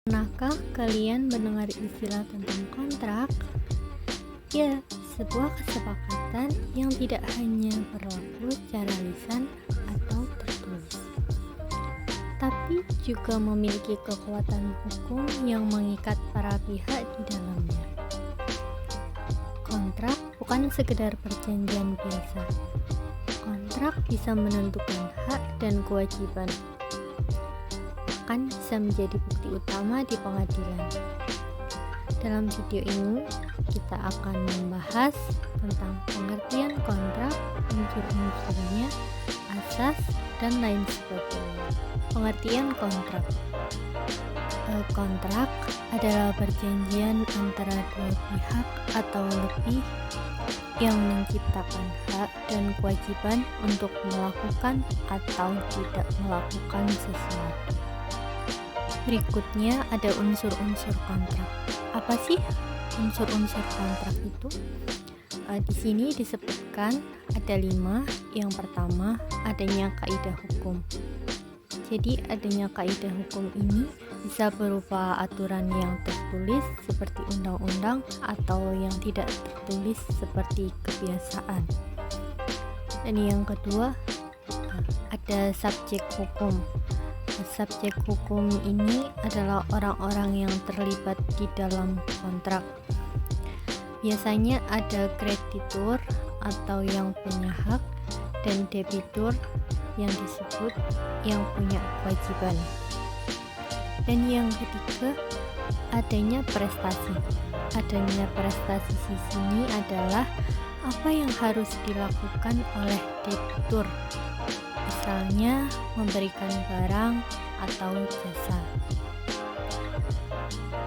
Pernahkah kalian mendengar istilah tentang kontrak? Ya, sebuah kesepakatan yang tidak hanya berlaku secara lisan atau tertulis, tapi juga memiliki kekuatan hukum yang mengikat para pihak di dalamnya. Kontrak bukan sekedar perjanjian biasa. Kontrak bisa menentukan hak dan kewajiban, bahkan bisa menjadi bukti utama di pengadilan. Dalam video ini, kita akan membahas tentang pengertian kontrak, unsur-unsurnya, asas, dan lain sebagainya. Pengertian kontrak. Kontrak adalah perjanjian antara dua pihak atau lebih yang menciptakan hak dan kewajiban untuk melakukan atau tidak melakukan sesuatu. Berikutnya ada unsur-unsur kontrak. Apa sih unsur-unsur kontrak itu? Di sini disebutkan ada 5. Yang pertama, adanya kaidah hukum. Jadi adanya kaidah hukum ini bisa berupa aturan yang tertulis seperti undang-undang atau yang tidak tertulis seperti kebiasaan. Dan yang kedua, ada subjek hukum. Subjek hukum ini adalah orang-orang yang terlibat di dalam kontrak. Biasanya ada kreditur atau yang punya hak dan debitur yang disebut yang punya kewajiban. Dan yang ketiga, adanya prestasi. Adanya prestasi di sini adalah apa yang harus dilakukan oleh debitur. Misalnya memberikan barang atau jasa.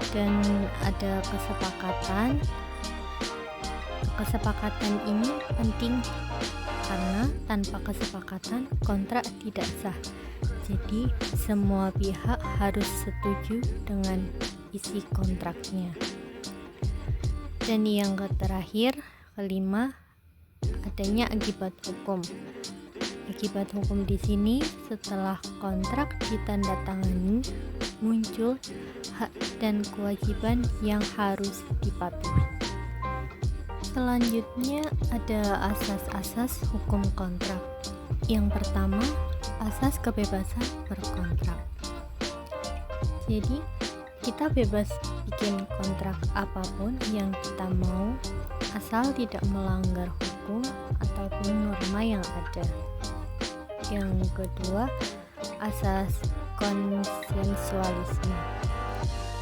Dan ada kesepakatan. Kesepakatan ini penting karena tanpa kesepakatan kontrak tidak sah. Jadi semua pihak harus setuju dengan isi kontraknya. Dan yang terakhir, kelima, adanya akibat hukum. Akibat hukum di sini setelah kontrak ditandatangani muncul hak dan kewajiban yang harus dipatuhi. Selanjutnya ada asas-asas hukum kontrak. Yang pertama, asas kebebasan berkontrak. Jadi, kita bebas bikin kontrak apapun yang kita mau, asal tidak melanggar hukum ataupun norma yang ada. Yang kedua, asas konsensualisme.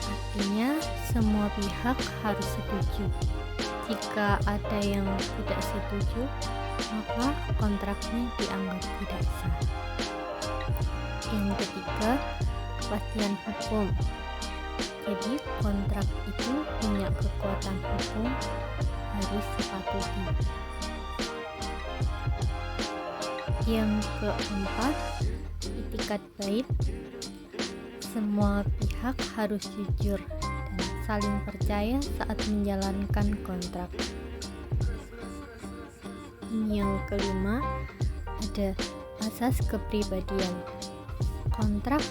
Artinya, semua pihak harus setuju. Jika ada yang tidak setuju, maka kontraknya dianggap tidak sah. Yang ketiga, kepastian hukum. Jadi kontrak itu punya kekuatan hukum, harus dipatuhi. Yang keempat, itikat baik. Semua pihak harus jujur dan saling percaya saat menjalankan kontrak. Yang kelima, ada asas kepribadian. Kontrak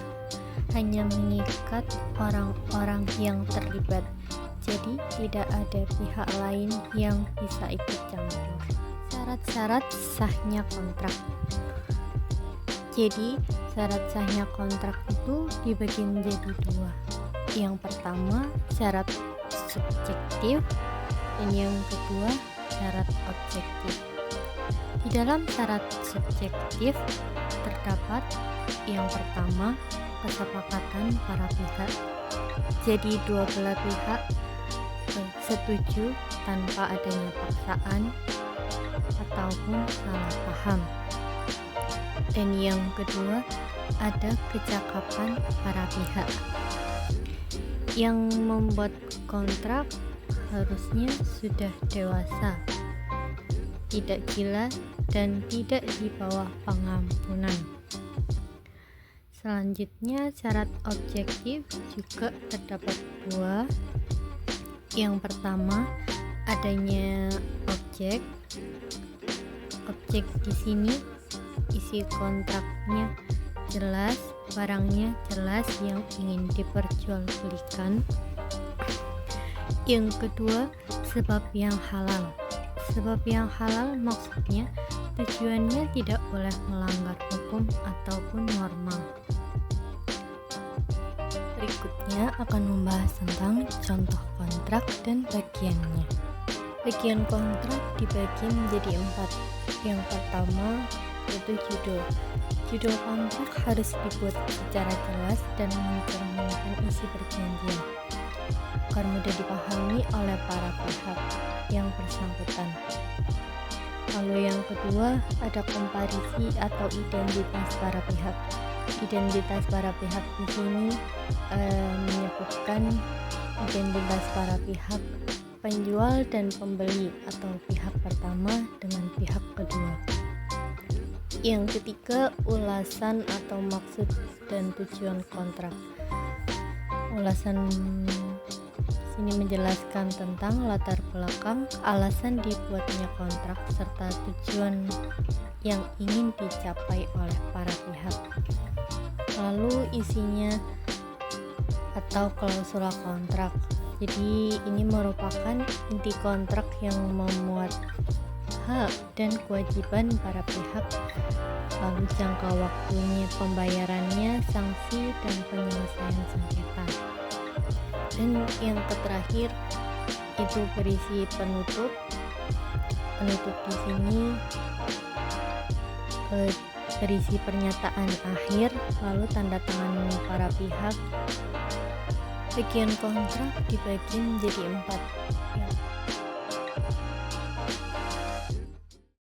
hanya mengikat orang-orang yang terlibat, jadi tidak ada pihak lain yang bisa ikut campur. Syarat-syarat sahnya kontrak. Jadi syarat sahnya kontrak itu dibagi menjadi 2. Yang pertama, syarat subjektif, dan yang kedua, syarat objektif. Di dalam syarat subjektif terdapat yang pertama, kesepakatan para pihak. Jadi dua belah pihak setuju tanpa adanya paksaan ataupun salah paham. Dan yang kedua, ada kecakapan para pihak. Yang membuat kontrak harusnya sudah dewasa, tidak gila, dan tidak di bawah pengampunan. Selanjutnya, syarat objektif juga terdapat 2. Yang pertama, adanya objek. Objek di sini isi kontraknya jelas barangnya jelas yang ingin diperjualbelikan. Yang kedua, sebab yang halal. Sebab yang halal maksudnya tujuannya tidak boleh melanggar hukum ataupun norma. Berikutnya akan membahas tentang contoh kontrak dan bagiannya. Bagian kontrak dibagi menjadi 4. Yang pertama yaitu judul. Judul kontrak harus dibuat secara jelas dan mencerminkan isi perjanjian agar mudah dipahami oleh para pihak yang bersangkutan. Lalu yang kedua ada komparisi atau identitas para pihak. Identitas para pihak di sini menyebutkan identitas para pihak penjual dan pembeli atau pihak pertama dengan pihak kedua. Yang ketiga, ulasan atau maksud dan tujuan kontrak. Ulasan sini menjelaskan tentang latar belakang, alasan dibuatnya kontrak serta tujuan yang ingin dicapai oleh para pihak. Lalu isinya atau klausula kontrak. Jadi ini merupakan inti kontrak yang memuat hak dan kewajiban para pihak, lalu jangka waktunya, pembayarannya, sanksi dan penyelesaian sengketa. Dan yang terakhir itu berisi penutup. Penutup di sini berisi pernyataan akhir, lalu tanda tangan para pihak. Bagian kontrak dibagi menjadi 4.